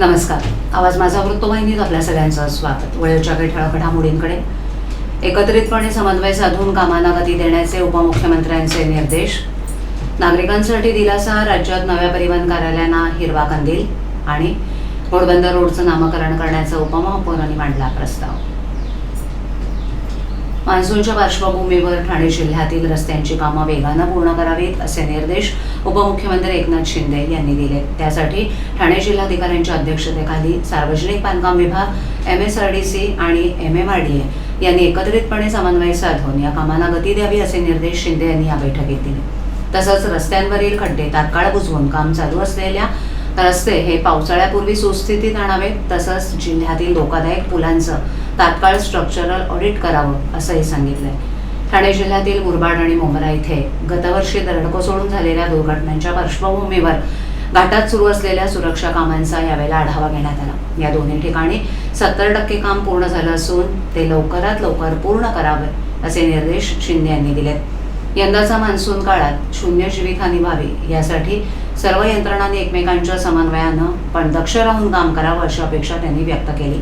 नमस्कार. आवाज माझा वृत्तवाहिनीत आपल्या सगळ्यांचं स्वागत. वेळेच्या काही ठळक घडामोडींकडे. एकत्रितपणे समन्वय साधून कामांना गती देण्याचे उपमुख्यमंत्र्यांचे निर्देश. नागरिकांसाठी दिलासा, राज्यात नव्या परिवहन कार्यालयांना हिरवा कंदील. आणि घोडबंदर रोडचं नामकरण करण्याचा उपमहापौरांनी मांडला प्रस्ताव. मान्सूनच्या पार्श्वभूमीवर ठाणे जिल्ह्यातील रस्त्यांची कामं वेगानं पूर्ण करावीत असे निर्देश उपमुख्यमंत्री एकनाथ शिंदे यांनी दिले. त्यासाठी ठाणे जिल्हाधिकाऱ्यांच्या अध्यक्षतेखाली सार्वजनिक बांधकाम विभाग, MSRDC आणि MMRDA यांनी एकत्रितपणे समन्वय साधून या कामांना गती द्यावी असे निर्देश शिंदे यांनी या बैठकीत दिले. तसंच रस्त्यांवरील खड्डे तात्काळ बुजवून काम चालू असलेल्या रस्ते हे पावसाळ्यापूर्वी सुस्थितीत आणावेत. तसंच जिल्ह्यातील धोकादायक पुलांचं तात्काळ स्ट्रक्चरल ऑडिट करावं असंही सांगितलंय. ठाणे जिल्ह्यातील मुरबाड आणि मुंब्रा इथे गतवर्षी दरड कोसळून झालेल्या दुर्घटनांच्या पार्श्वभूमीवर घाटात सुरू असलेल्या सुरक्षा कामांचा यावेळेला आढावा घेण्यात आला. या दोन्ही ठिकाणी 70% काम पूर्ण झालं असून ते लवकरात लवकर पूर्ण करावे असे निर्देश शिंदे यांनी दिलेत. यंदाचा मान्सून काळात शून्य जीवितहानी व्हावी यासाठी सर्व यंत्रणांनी एकमेकांच्या समन्वयानं पण दक्ष राहून काम करावं अशी अपेक्षा त्यांनी व्यक्त केली.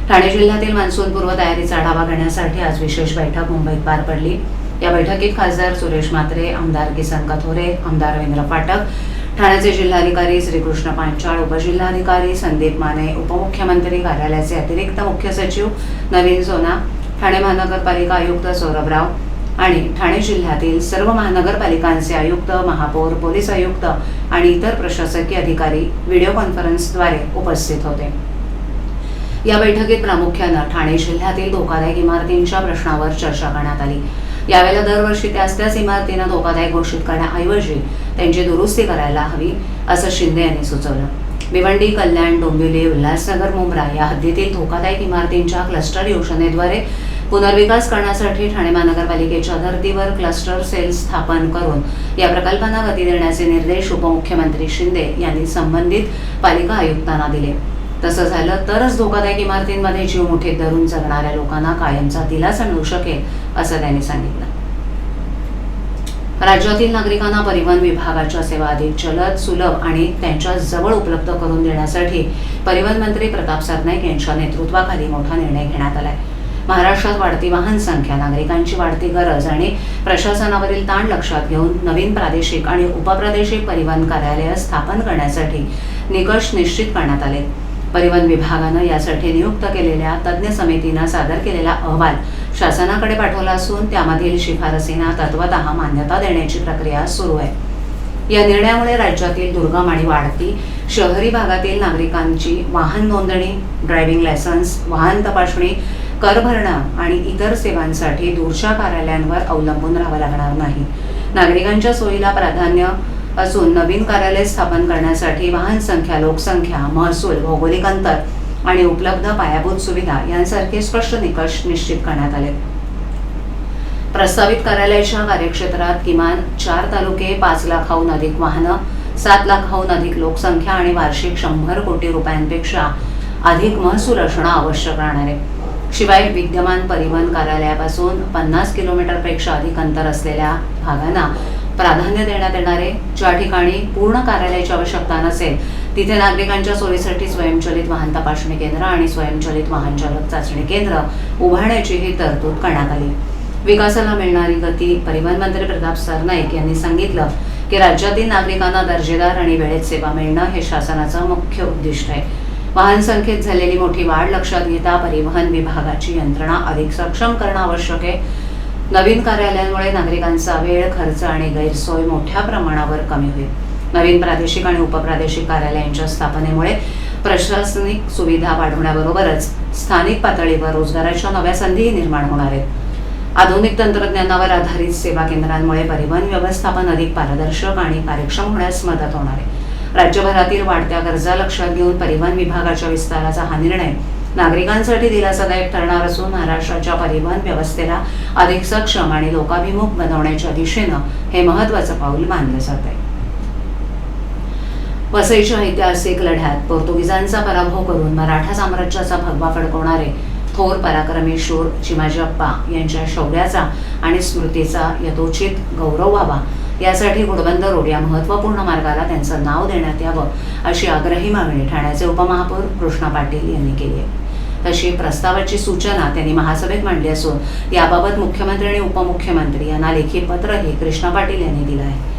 ठाणे जिल्ह्यातील मान्सून पूर्व तयारीचा आढावा घेण्यासाठी आज विशेष बैठक मुंबईत पार पडली. या बैठकीत खासदार सुरेश म्हात्रे, आमदार किसन कथोरे, आमदार रवींद्र फाटक, ठाण्याचे जिल्हाधिकारी श्रीकृष्ण पांचाळ, उपजिल्हाधिकारी संदीप माने, उपमुख्यमंत्री कार्यालयाचे अतिरिक्त मुख्य सचिव नवीन सोना, ठाणे महानगरपालिका आयुक्त सौरभ राव आणि ठाणे जिल्ह्यातील सर्व महानगरपालिकांचे आयुक्त, महापौर, पोलीस आयुक्त आणि इतर प्रशासकीय अधिकारी व्हिडिओ कॉन्फरन्सद्वारे उपस्थित होते. या बैठकीत प्रामुख्यानं ठाणे जिल्ह्यातील धोकादायक इमारतींच्या प्रश्नावर चर्चा करण्यात आली. यावेळेला दरवर्षी त्याच इमारतींना धोकादायक घोषित करण्याऐवजी त्यांची दुरुस्ती करायला हवी असं शिंदे यांनी सुचवलं. भिवंडी, कल्याण, डोंबिवली, उल्हासनगर, मुंब्रा या हद्दीतील धोकादायक इमारतींच्या क्लस्टर योजनेद्वारे पुनर्विकास करण्यासाठी ठाणे महानगरपालिकेच्या धर्तीवर क्लस्टर सेल स्थापन करून या प्रकल्पांना गती देण्याचे निर्देश उपमुख्यमंत्री शिंदे यांनी संबंधित पालिका आयुक्तांना दिले. तसं झालं तरच धोकादायक इमारतींमध्ये जीव मुठीत धरून जगणाऱ्या लोकांना कायमचा दिलासा मिळू शकेल असं त्यांनी सांगितलं. राज्यातील नागरिकांना परिवहन विभागाच्या सेवा अधिक जलद, सुलभ आणि त्यांच्या जवळ उपलब्ध करून देण्यासाठी परिवहन मंत्री प्रताप सरनाईक यांच्या नेतृत्वाखाली मोठा निर्णय घेण्यात आलाय. महाराष्ट्रात वाढती वाहन संख्या, नागरिकांची वाढती गरज आणि प्रशासनावरील ताण लक्षात घेऊन नवीन प्रादेशिक आणि उपप्रादेशिक परिवहन कार्यालय स्थापन करण्यासाठी निकष निश्चित करण्यात आले. परिवहन विभागानं यासाठी नियुक्त केलेल्या तज्ज्ञ समितीनं सादर केलेला अहवाल शासनाकडे पाठवला असून त्यामधील शिफारसींना तत्वतः मान्यता देण्याची प्रक्रिया सुरू आहे. या निर्णयामुळे राज्यातील दुर्गम आणि वाढती शहरी भागातील नागरिकांची वाहन नोंदणी, ड्रायव्हिंग लायसन्स, वाहन तपासणी, कर भरणं आणि इतर सेवांसाठी दूरच्या कार्यालयांवर अवलंबून राहावं लागणार नाही. नागरिकांच्या सोयीला प्राधान्य असून नवीन कार्यालय स्थापन करण्यासाठी वाहन संख्या, लोकसंख्या, महसूल, भौगोलिक अंतर आणि उपलब्ध पायाभूत सुविधा यांसारखे स्पष्ट निकष निश्चित करण्यात आले. प्रस्तावित कार्यालयाच्या कार्यक्षेत्रात किमान 4 तालुके, 5 लाखाहून अधिक वाहनं, 7 लाखाहून अधिक लोकसंख्या आणि वार्षिक 100 कोटी रुपयांपेक्षा अधिक महसूल असणं आवश्यक राहणार आहे. शिवाय विद्यमान परिवहन कार्यालयापासून 50 किलोमीटरपेक्षा अधिक अंतर असलेल्या भागांना प्राधान्य देण्यात येणार आहे. ज्या ठिकाणी पूर्ण कार्यालयाची आवश्यकता नसेल तिथे नागरिकांच्या सोयीसाठी स्वयंचलित वाहन तपासणी केंद्र आणि स्वयंचलित वाहन चालक चाचणी केंद्र उभारण्याचीही तरतूद करण्यात आली. विकासाला मिळणारी गती. परिवहन मंत्री प्रताप सरनाईक यांनी सांगितलं की राज्यातील नागरिकांना दर्जेदार आणि वेळेत सेवा मिळणं हे शासनाचं मुख्य उद्दिष्ट आहे. वाहन संख्येत झालेली मोठी वाढ लक्षात घेता परिवहन विभागाची यंत्रणा अधिक सक्षम करणं आवश्यक आहे. नवीन कार्यालयांमुळे नागरिकांचा वेळ, खर्च आणि गैरसोय मोठ्या प्रमाणावर कमी होईल. नवीन प्रादेशिक आणि उपप्रादेशिक कार्यालयांच्या स्थापनेमुळे प्रशासनिक सुविधा वाढवण्याबरोबरच स्थानिक पातळीवर रोजगाराच्या नव्या संधीही निर्माण होणार आहेत. आधुनिक तंत्रज्ञानावर आधारित सेवा केंद्रांमुळे परिवहन व्यवस्थापन अधिक पारदर्शक आणि कार्यक्षम होण्यास मदत होणार आहे. राज्यभरातील वाढत्या गरजा लक्षात घेऊन परिवहन विभागाच्या विस्ताराचा हा निर्णय नागरिकांसाठी दिलासादायक ठरणार असून महाराष्ट्राच्या परिवहन व्यवस्थेला अधिक सक्षम आणि लोकाभिमुख बनवण्याच्या दिशेनं हे महत्त्वाचं पाऊल मानलं जात आहे. वसईच्या ऐतिहासिक लढ्यात पोर्तुगीजांचा पराभव करून मराठा साम्राज्याचा भगवा फडकवणारे थोर पराक्रमी शूर चिमाजी अप्पा यांच्या शौर्याचा आणि स्मृतीचा यथोचित गौरव व्हावा यासाठी घोडबंदर रोड या महत्त्वपूर्ण मार्गाला त्यांचं नाव देण्यात यावं अशी आग्रही मागणी ठाण्याचे उपमहापौर कृष्णा पाटील यांनी केली आहे. तशी प्रस्तावाची सूचना त्यांनी महासभेत मांडली असून याबाबत मुख्यमंत्री आणि उपमुख्यमंत्री यांना लेखी पत्रही कृष्णा पाटील यांनी दिलं आहे.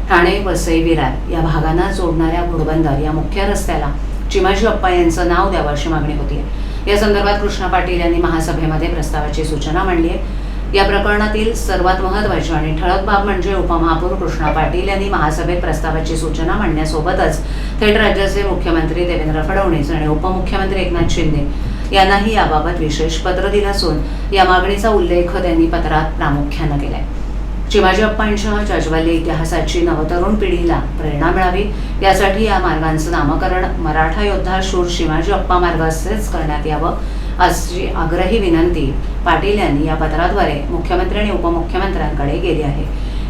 ठाणे वसई विरार या भागांना जोडणाऱ्या घोडबंदर या मुख्य रस्त्याला चिमाजी अप्पा यांचं नाव द्यावं अशी मागणी होती. या संदर्भात कृष्णा पाटील यांनी महासभेमध्ये प्रस्तावाची सूचना मांडली आहे. या प्रकरणातील सर्वात महत्त्वाची आणि ठळक बाब म्हणजे उपमहापौर कृष्णा पाटील यांनी महासभेत प्रस्तावाची सूचना मांडण्यासोबतच थेट राज्याचे मुख्यमंत्री देवेंद्र फडणवीस आणि उपमुख्यमंत्री एकनाथ शिंदे यांनाही याबाबत विशेष पत्र दिलं असून या मागणीचा उल्लेख त्यांनी पत्रात प्रामुख्यानं केलाय. चिमाजी अप्पांच्या जाज्वल्य इतिहासाची नवतरुण पिढीला प्रेरणा मिळावी यासाठी या मार्गांचं नामकरण मराठा योद्धा शूर चिमाजी अप्पा मार्ग असेच करण्यात यावं अशी आग्रही विनंती पाटील यांनी या पत्राद्वारे मुख्यमंत्री आणि उपमुख्यमंत्र्यांकडे केली आहे.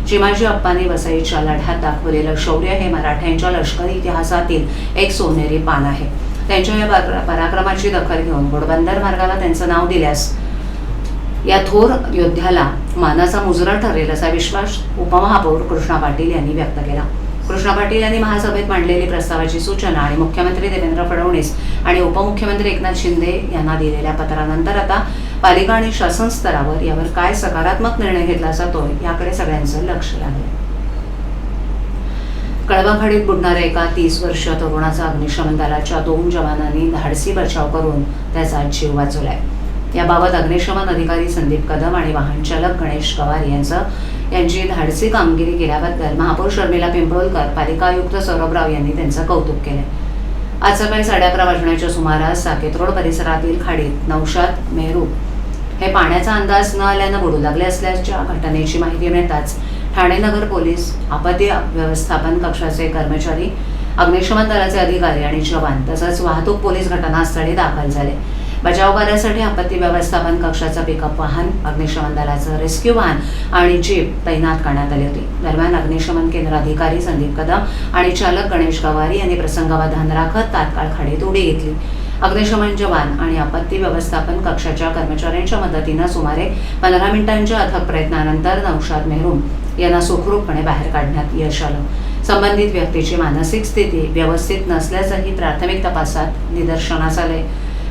चिमाजी अप्पांनी वसईच्या लढ्यात दाखवलेलं शौर्य हे मराठ्यांच्या लष्करी इतिहासातील एक सोनेरी पान आहे. त्यांच्या या पराक्रमाची दखल घेऊन घोडबंदर मार्गाला त्यांचं नाव दिल्यास या थोर योद्ध्याला मानाचा मुजरा ठरेल असा विश्वास उपमहापौर कृष्णा पाटील यांनी व्यक्त केला. कृष्णा पाटील यांनी महासभेत मांडलेली प्रस्तावाची सूचना आणि मुख्यमंत्री देवेंद्र फडणवीस आणि उपमुख्यमंत्री एकनाथ शिंदे यांना दिलेल्या पत्रानंतर आता पालिका आणि शासन स्तरावर यावर काय सकारात्मक निर्णय घेतला जातो याकडे सगळ्यांचं लक्ष लागलं. कळवा खाडीत बुडणाऱ्या एका 30 वर्षीय तरुणाचा अग्निशमन दलाच्या 2 जवानांनी धाडसी बचाव करून त्याचा जीव वाचवलाय. याबाबत अग्निशमन अधिकारी संदीप कदम आणि वाहन चालक गणेश गवारी यांची धाडसी कामगिरी केल्याबद्दल महापौर शर्मिला पिंपळकर, पालिका आयुक्त सौरभ राव यांनी त्यांचं कौतुक केलंय. आज सकाळी 11:30 वाजण्याच्या सुमारास साकेत रोड परिसरातील खाडीत नौशाद मेहरू हे पाण्याचा अंदाज न आल्यानं बुडू लागले असल्याच्या घटनेची माहिती मिळताच ठाणे नगर पोलीस, आपत्ती व्यवस्थापन कक्षाचे कर्मचारी, अग्निशमन दलाचे अधिकारी आणि जवान तसंच वाहतूक पोलीस घटनास्थळी दाखल झाले. बचाव कार्यासाठी आपत्ती व्यवस्थापन कक्षाचं पिकअप वाहन, अग्निशमन दलाचं रेस्क्यू वाहन आणि जीप तैनात करण्यात आली होती. दरम्यान अग्निशमन केंद्र अधिकारी संदीप कदम आणि चालक गणेश गवारी यांनी प्रसंगावधान राखत तात्काळ खाडीत उडी घेतली. अग्निशमन जवान आणि आपत्ती व्यवस्थापन कक्षाच्या कर्मचाऱ्यांच्या मदतीनं सुमारे 15 मिनिटांच्या अथक प्रयत्नानंतर नौशाद मेहरू यांना सुखरूपपणे बाहेर काढण्यात यश आलं. संबंधित व्यक्तीची मानसिक स्थिती व्यवस्थित नसल्याचंही प्राथमिक तपासात निदर्शनास आले.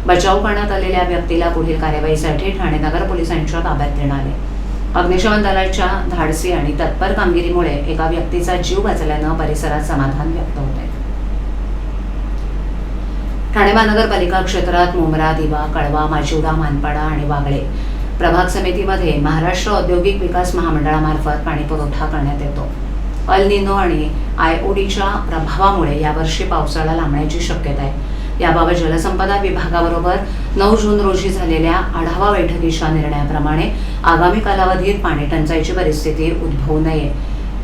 बचाव करण्यात आलेल्या व्यक्तीला पुढील कार्यवाहीसाठी ठाणे नगर पोलिसांच्या ताब्यात देण्यात आले. अग्निशमन दलाच्या धाडसी आणि तत्पर कामगिरीमुळे एका व्यक्तीचा जीव वाचल्यानं परिसरात समाधान व्यक्त होत आहे. ठाणे महानगरपालिका क्षेत्रात मुंब्रा, दिवा, कळवा, माजिवडा, मानपाडा आणि वागळे प्रभाग समितीमध्ये महाराष्ट्र औद्योगिक विकास महामंडळामार्फत पाणी पुरवठा करण्यात येतो. अल निनो आणि आयओडीच्या प्रभावामुळे यावर्षी पावसाळा लांबण्याची शक्यता आहे. याबाबत जलसंपदा विभागाबरोबर 9 जून रोजी झालेल्या आढावा बैठकीच्या निर्णयाप्रमाणे आगामी कालावधीत पाणी टंचाईची परिस्थिती उद्भवू नये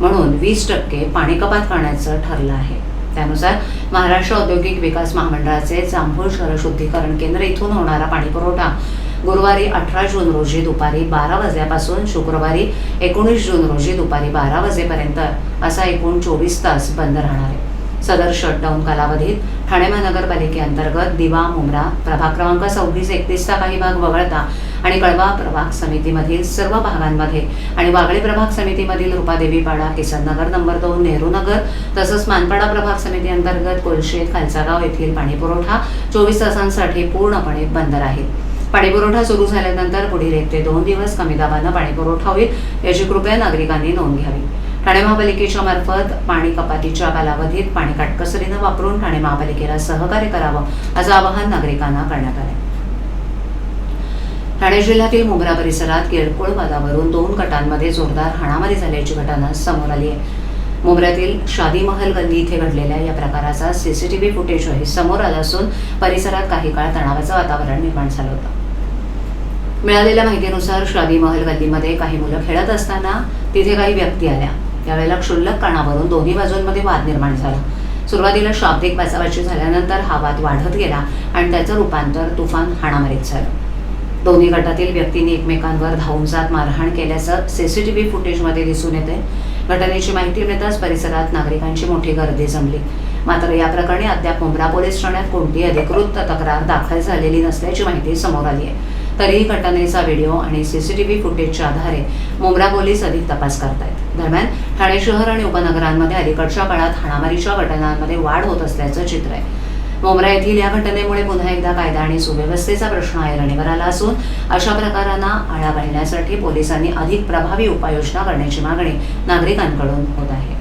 म्हणून 20% पाणी कपात करण्याचं ठरलं आहे. त्यानुसार महाराष्ट्र औद्योगिक विकास महामंडळाचे जांभूळ शहर शुद्धीकरण केंद्र इथून होणारा पाणी पुरवठा गुरुवारी 18 जून रोजी दुपारी 12 वाजल्यापासून शुक्रवारी 19 जून रोजी दुपारी 12 वाजेपर्यंत असा एकूण 24 तास बंद राहणार आहे. सदर शटडाऊन कालावधीत ठाणे महानगरपालिकेअंतर्गत दिवा, मुंब्रा प्रभाग क्रमांक 26-31चा काही भाग वगळता आणि कळवा प्रभाग समितीमधील सर्व भागांमध्ये आणि वागळे प्रभाग समितीमधील रूपादेवीपाडा, किसननगर नंबर 2, नेहरू नगर तसंच मानपाडा प्रभाग समिती अंतर्गत कोलशेत, खालसागाव येथील पाणी पुरवठा 24 तासांसाठी पूर्णपणे बंद राहील. पाणी पुरवठा सुरू झाल्यानंतर पुढील 1 ते 2 दिवस कमी दाबानं पाणी पुरवठा होईल याची कृपया नागरिकांनी नोंद घ्यावी. ठाणे महापालिकेच्या मार्फत पाणी कपातीच्या कालावधीत पाणी काटकसरीनं वापरून ठाणे महापालिकेला सहकार्य करावं असं आवाहन नागरिकांना करण्यात आलं. ठाणे जिल्ह्यातील मुंब्रा परिसरात किरकोळ वादावरून 2 गटांमध्ये जोरदार हाणामारी झाल्याची घटना समोर आली आहे. मुंब्र्यातील शादी महल गल्ली इथे घडलेल्या या प्रकाराचा सीसीटीव्ही फुटेजही समोर आला असून परिसरात काही काळ तणावाचं वातावरण निर्माण झालं होतं. मिळालेल्या माहितीनुसार शादी महल गल्लीमध्ये काही मुलं खेळत असताना तिथे काही व्यक्ती आल्या. त्यावेळेला क्षुल्लक कारणावरून दोन्ही बाजूंमध्ये वाद निर्माण झाला. सुरुवातीला शाब्दिक बाचाबाची झाल्यानंतर हा वाद वाढत गेला आणि त्याचं रूपांतर तुफान हाणामारीत झालं. दोन्ही गटातील व्यक्तींनी एकमेकांवर धावून जात मारहाण केल्याचं सीसीटीव्ही फुटेजमध्ये दिसून येते. घटनेची माहिती मिळताच परिसरात नागरिकांची मोठी गर्दी जमली. मात्र या प्रकरणी अद्याप मुंब्रा पोलीस ठाण्यात कोणतीही अधिकृत तक्रार दाखल झालेली नसल्याची माहिती समोर आली आहे. तरीही घटनेचा व्हिडिओ आणि सीसीटीव्ही फुटेजच्या आधारे मुंब्रा पोलीस अधिक तपास करतायत. दरम्यान ठाणे शहर आणि उपनगरांमध्ये अलीकडच्या काळात हाणामारीच्या घटनांमध्ये वाढ होत असल्याचं चित्र आहे. मुंब्रा येथील या घटनेमुळे पुन्हा एकदा कायदा आणि सुव्यवस्थेचा प्रश्न ऐरणीवर आला असून अशा प्रकारांना आळा घालण्यासाठी पोलिसांनी अधिक प्रभावी उपाययोजना करण्याची मागणी नागरिकांकडून होत आहे.